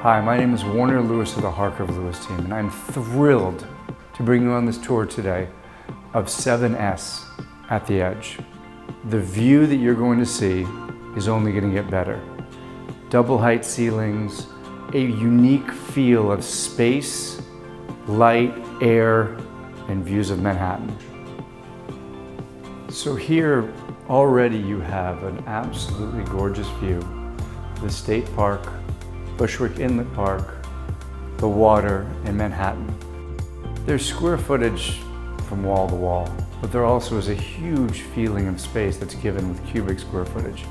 Hi, my name is Warner Lewis of the Harkovlewis team, and I'm thrilled to bring you on this tour today of 7S at the Edge. The view that you're going to see is only going to get better. Double height ceilings, a unique feel of space, light, air, and views of Manhattan. So here already you have an absolutely gorgeous view. The State Park, Bushwick Inlet Park, the water, and Manhattan. There's square footage from wall to wall, but there also is a huge feeling of space that's given with cubic square footage.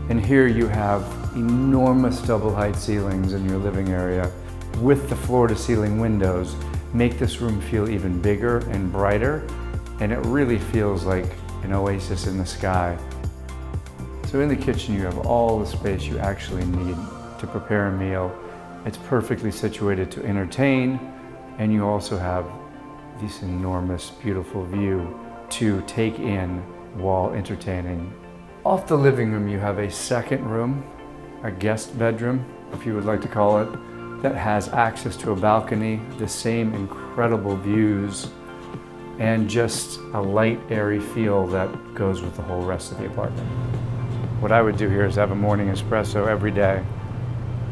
And here you have enormous double height ceilings in your living area with the floor to ceiling windows make this room feel even bigger and brighter, and it really feels like an oasis in the sky. So in the kitchen you have all the space you actually need to prepare a meal. It's perfectly situated to entertain, and you also have this enormous, beautiful view to take in while entertaining. Off the living room, you have a second room, a guest bedroom, if you would like to call it, that has access to a balcony, the same incredible views, and just a light, airy feel that goes with the whole rest of the apartment. What I would do here is have a morning espresso every day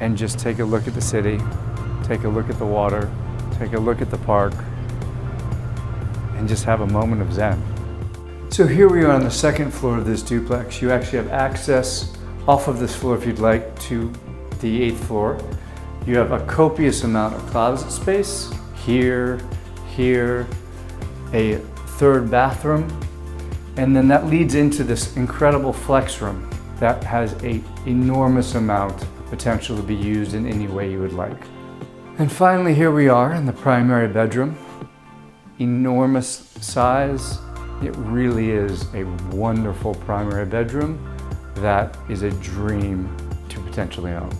and just take a look at the city, take a look at the water, take a look at the park, and just have a moment of zen. So here we are on the second floor of this duplex. You actually have access off of this floor if you'd like to the 8th floor. You have a copious amount of closet space, here, a third bathroom, and then that leads into this incredible flex room that has an enormous amount of potential to be used in any way you would like. And finally, here we are in the primary bedroom. Enormous size. It really is a wonderful primary bedroom that is a dream to potentially own.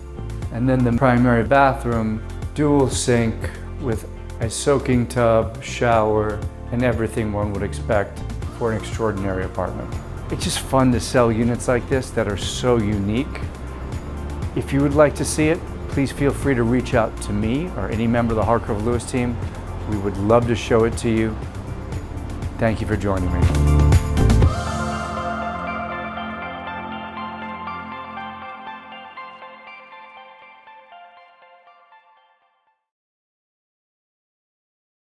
And then the primary bathroom, dual sink with a soaking tub, shower, and everything one would expect for an extraordinary apartment. It's just fun to sell units like this that are so unique. If you would like to see it, please feel free to reach out to me or any member of the Harkovlewis team. We would love to show it to you. Thank you for joining me.